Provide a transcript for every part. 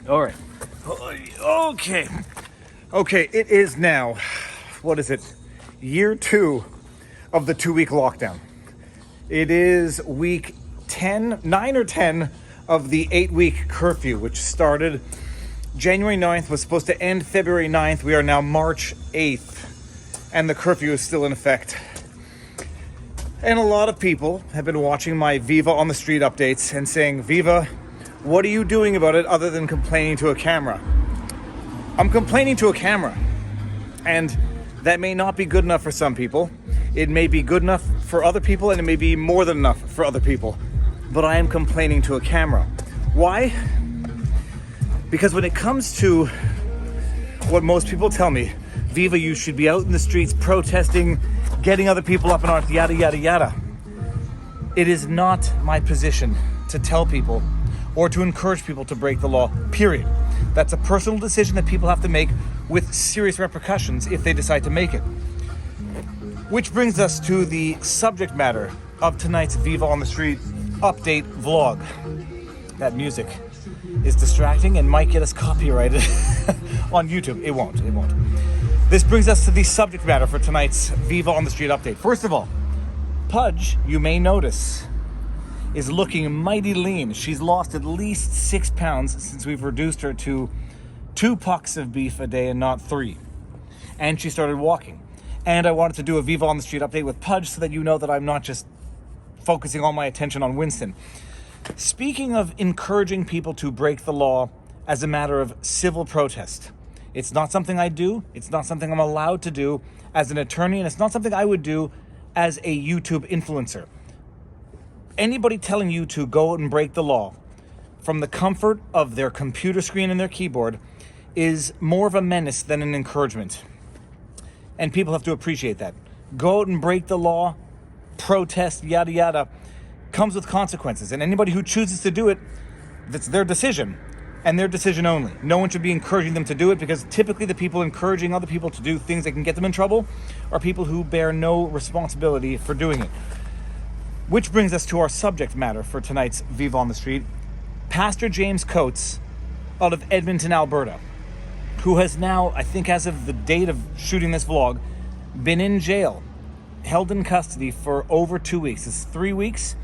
All right. Okay. Okay, it is now, what is it? Year 2 of the 2-week lockdown. It is week 9 or 10 of the 8-week curfew, which started January 9th, was supposed to end February 9th. We are now March 8th, and the curfew is still in effect. And a lot of people have been watching my Viva on the street updates and saying, Viva, what are you doing about it other than complaining to a camera? I'm complaining to a camera, and that may not be good enough for some people. It may be good enough for other people, and it may be more than enough for other people. But I am complaining to a camera. Why? Because when it comes to what most people tell me, Viva, you should be out in the streets protesting, getting other people up in arms, yada, yada, yada. It is not my position to tell people or to encourage people to break the law, period. That's a personal decision that people have to make with serious repercussions if they decide to make it. Which brings us to the subject matter of tonight's Viva on the Street update vlog. That music is distracting and might get us copyrighted on YouTube. It won't. This brings us to the subject matter for tonight's Viva on the Street update. First of all, Pudge, you may notice, is looking mighty lean. She's lost at least 6 pounds since we've reduced her to 2 pucks of beef a day and not 3. And she started walking. And I wanted to do a Viva on the Street update with Pudge so that you know that I'm not just focusing all my attention on Winston. Speaking of encouraging people to break the law as a matter of civil protest, it's not something I do. It's not something I'm allowed to do as an attorney, and it's not something I would do as a YouTube influencer. Anybody telling you to go out and break the law from the comfort of their computer screen and their keyboard is more of a menace than an encouragement. And people have to appreciate that. Go out and break the law, protest, yada, yada, comes with consequences. And anybody who chooses to do it, that's their decision and their decision only. No one should be encouraging them to do it, because typically the people encouraging other people to do things that can get them in trouble are people who bear no responsibility for doing it. Which brings us to our subject matter for tonight's Viva on the Street. Pastor James Coates out of Edmonton, Alberta, who has now, I think as of the date of shooting this vlog, been in jail, held in custody for over 2 weeks. It's 3 weeks,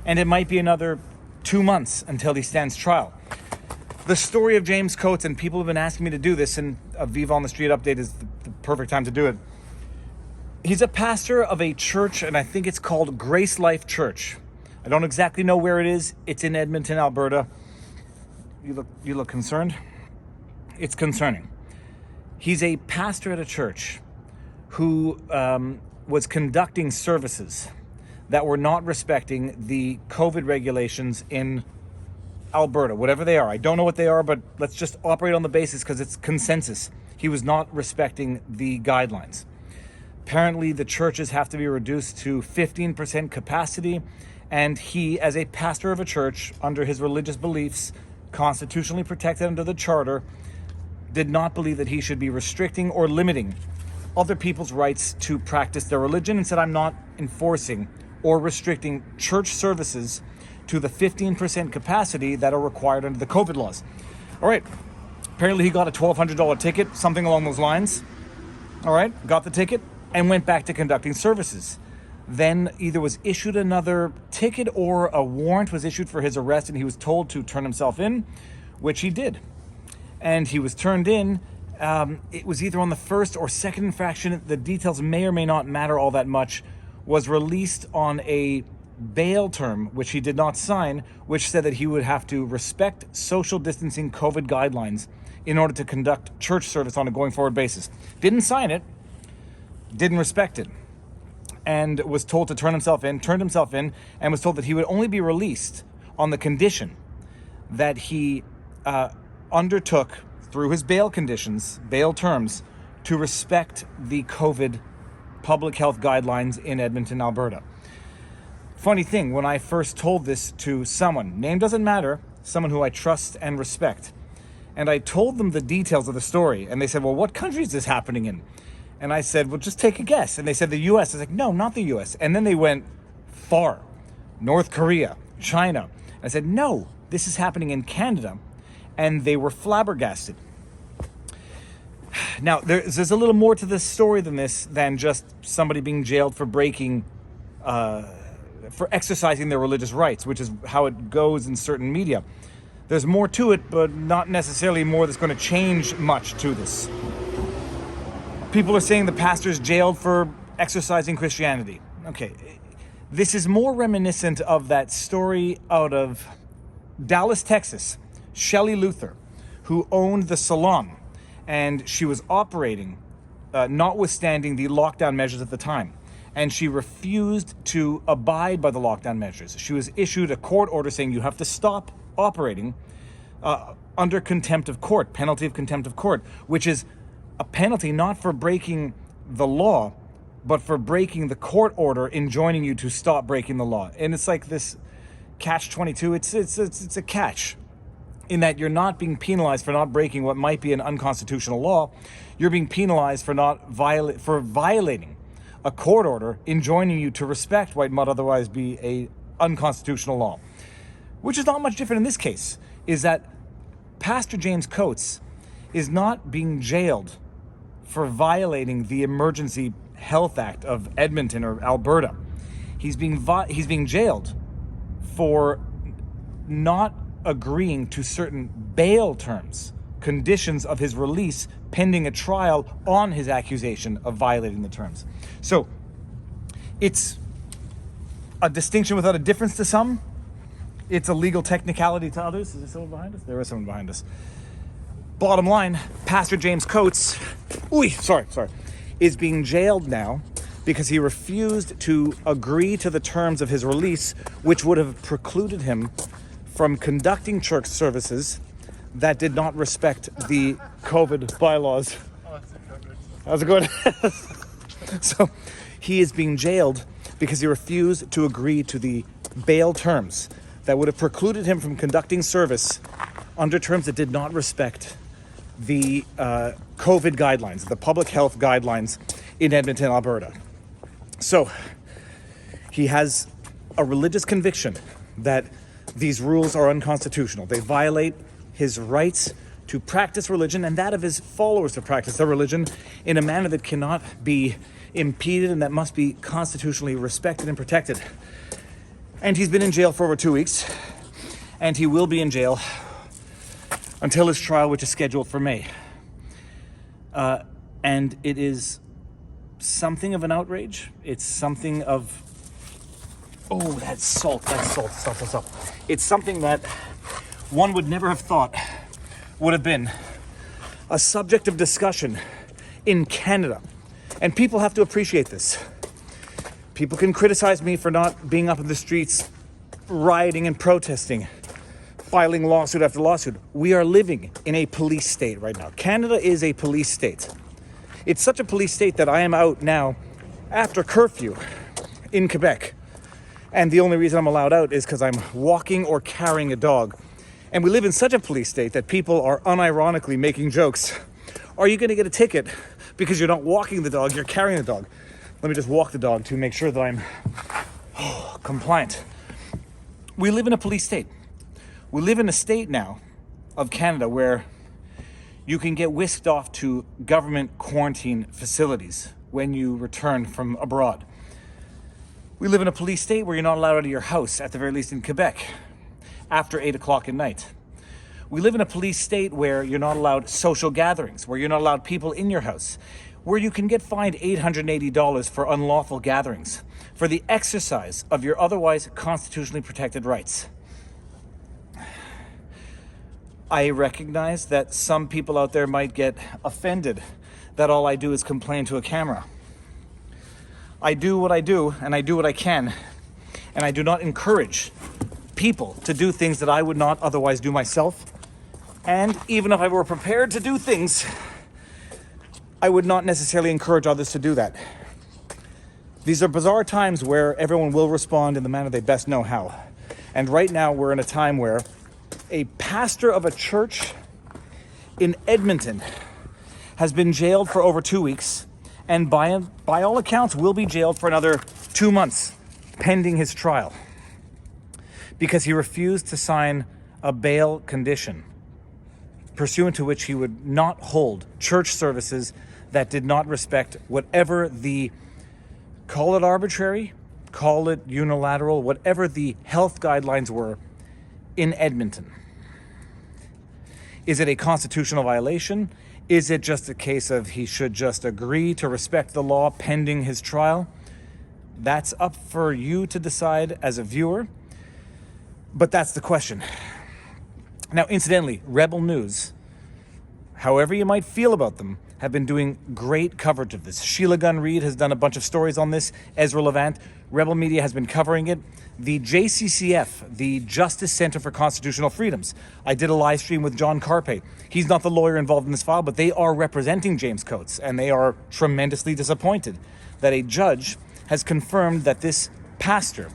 and it might be another 2 months until he stands trial. The story of James Coates, and people have been asking me to do this, and a Viva on the Street update is the perfect time to do it. He's a pastor of a church, and I think it's called Grace Life Church. I don't exactly know where it is. It's in Edmonton, Alberta. You look concerned? It's concerning. He's a pastor at a church who was conducting services that were not respecting the COVID regulations in Alberta, whatever they are. I don't know what they are, but let's just operate on the basis because it's consensus. He was not respecting the guidelines. Apparently, the churches have to be reduced to 15% capacity, and he, as a pastor of a church, under his religious beliefs, constitutionally protected under the charter, did not believe that he should be restricting or limiting other people's rights to practice their religion, and said, I'm not enforcing or restricting church services to the 15% capacity that are required under the COVID laws. All right. Apparently he got a $1,200 ticket, something along those lines. All right. Got the ticket and went back to conducting services. Then either was issued another ticket or a warrant was issued for his arrest, and he was told to turn himself in, which he did. And he was turned in. It was either on the first or second infraction. The details may or may not matter all that much. Was released on a bail term, which he did not sign, which said that he would have to respect social distancing COVID guidelines in order to conduct church service on a going forward basis. Didn't sign it, didn't respect it, and was told to turn himself in, turned himself in, and was told that he would only be released on the condition that he undertook, through his bail conditions, bail terms, to respect the COVID public health guidelines in Edmonton, Alberta. Funny thing, when I first told this to someone, name doesn't matter, someone who I trust and respect, and I told them the details of the story, and they said, well, what country is this happening in? And I said, well, just take a guess. And they said the US. I was like, no, not the US. And then they went far. North Korea, China. I said, no, this is happening in Canada. and they were flabbergasted. Now, there's a little more to this story than just somebody being jailed for for exercising their religious rights, which is how it goes in certain media. There's more to it, but not necessarily more that's going to change much to this. People are saying the pastor's jailed for exercising Christianity. Okay, this is more reminiscent of that story out of Dallas, Texas. Shelley Luther, who owned the salon, and she was operating, notwithstanding the lockdown measures at the time. And she refused to abide by the lockdown measures. She was issued a court order saying you have to stop operating under contempt of court, penalty of contempt of court, which is a penalty not for breaking the law, but for breaking the court order enjoining you to stop breaking the law. And it's like this catch-22. It's a catch, in that you're not being penalized for not breaking what might be an unconstitutional law. You're being penalized for violating a court order enjoining you to respect what might otherwise be a unconstitutional law. Which is not much different in this case, is that Pastor James Coates is not being jailed for violating the Emergency Health Act of Edmonton or Alberta. He's being jailed for not agreeing to certain bail terms, conditions of his release pending a trial on his accusation of violating the terms. So it's a distinction without a difference to some. It's a legal technicality to others. Is there someone behind us? There is someone behind us. Bottom line, Pastor James Coates, is being jailed now because he refused to agree to the terms of his release, which would have precluded him from conducting church services that did not respect the COVID bylaws. How's it going? So he is being jailed because he refused to agree to the bail terms that would have precluded him from conducting service under terms that did not respect the COVID guidelines, the public health guidelines in Edmonton, Alberta. So he has a religious conviction that these rules are unconstitutional. They violate his rights to practice religion and that of his followers to practice their religion in a manner that cannot be impeded and that must be constitutionally respected and protected. And he's been in jail for over 2 weeks, and he will be in jail until his trial, which is scheduled for May. And it is something of an outrage. It's something of, that's salt. It's something that one would never have thought would have been a subject of discussion in Canada. And people have to appreciate this. People can criticize me for not being up in the streets, rioting and protesting, filing lawsuit after lawsuit. We are living in a police state right now. Canada is a police state. It's such a police state that I am out now after curfew in Quebec. And the only reason I'm allowed out is because I'm walking or carrying a dog. And we live in such a police state that people are unironically making jokes. Are you going to get a ticket because you're not walking the dog, you're carrying the dog? Let me just walk the dog to make sure that I'm compliant. We live in a police state. We live in a state now of Canada where you can get whisked off to government quarantine facilities when you return from abroad. We live in a police state where you're not allowed out of your house, at the very least in Quebec, after 8 o'clock at night. We live in a police state where you're not allowed social gatherings, where you're not allowed people in your house, where you can get fined $880 for unlawful gatherings, for the exercise of your otherwise constitutionally protected rights. I recognize that some people out there might get offended that all I do is complain to a camera. I do what I do, and I do what I can, and I do not encourage people to do things that I would not otherwise do myself. And even if I were prepared to do things, I would not necessarily encourage others to do that. These are bizarre times where everyone will respond in the manner they best know how. And right now we're in a time where a pastor of a church in Edmonton has been jailed for over 2 weeks, and by all accounts will be jailed for another 2 months pending his trial because he refused to sign a bail condition pursuant to which he would not hold church services that did not respect whatever the, call it arbitrary, call it unilateral, whatever the health guidelines were in Edmonton. Is it a constitutional violation? Is it just a case of he should just agree to respect the law pending his trial? That's up for you to decide as a viewer, but that's the question. Now, incidentally, Rebel News, however you might feel about them, have been doing great coverage of this. Sheila Gunn Reid has done a bunch of stories on this. Ezra Levant, Rebel Media has been covering it. The JCCF, the Justice Center for Constitutional Freedoms, I did a live stream with John Carpe. He's not the lawyer involved in this file, but they are representing James Coates, and they are tremendously disappointed that a judge has confirmed that this pastor,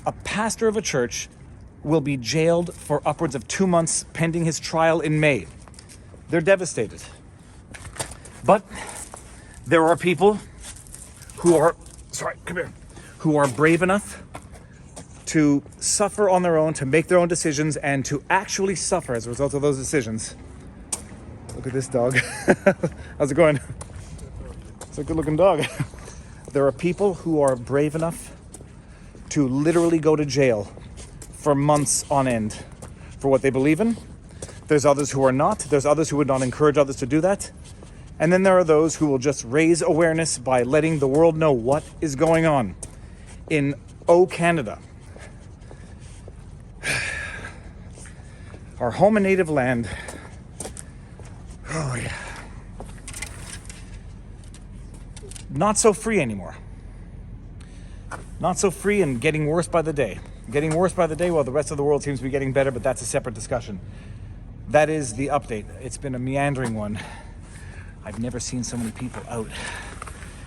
a pastor of a church, will be jailed for upwards of 2 months pending his trial in May. They're devastated. But there are people who are, who are brave enough to suffer on their own, to make their own decisions, and to actually suffer as a result of those decisions. Look at this dog. How's it going? It's a good-looking dog. There are people who are brave enough to literally go to jail for months on end for what they believe in. There's others who are not. There's others who would not encourage others to do that. And then there are those who will just raise awareness by letting the world know what is going on in Canada. Our home and native land. Oh, yeah. Not so free anymore. Not so free and getting worse by the day. Getting worse by the day while the rest of the world seems to be getting better, but that's a separate discussion. That is the update. It's been a meandering one. I've never seen so many people out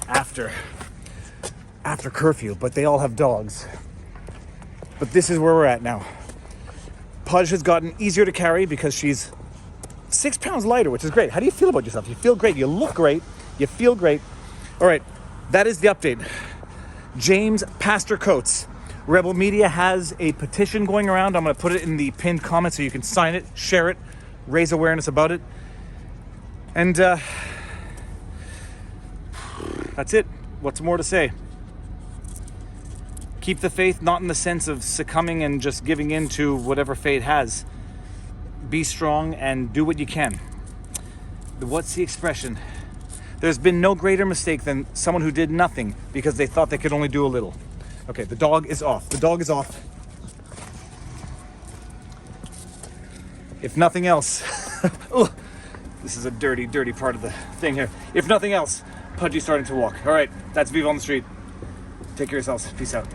after curfew, but they all have dogs. But this is where we're at now. Pudge has gotten easier to carry because she's 6 pounds lighter, which is great. How do you feel about yourself? You feel great. You look great. You feel great. All right, that is the update. James Pastor Coates. Rebel Media has a petition going around. I'm going to put it in the pinned comment so you can sign it, share it, raise awareness about it. And that's it. What's more to say? Keep the faith, not in the sense of succumbing and just giving in to whatever fate has. Be strong and do what you can. What's the expression? There's been no greater mistake than someone who did nothing because they thought they could only do a little. Okay, the dog is off. The dog is off. If nothing else, this is a dirty, dirty part of the thing here. If nothing else, Pudgy's starting to walk. All right, that's Viva on the street. Take care of yourselves. Peace out.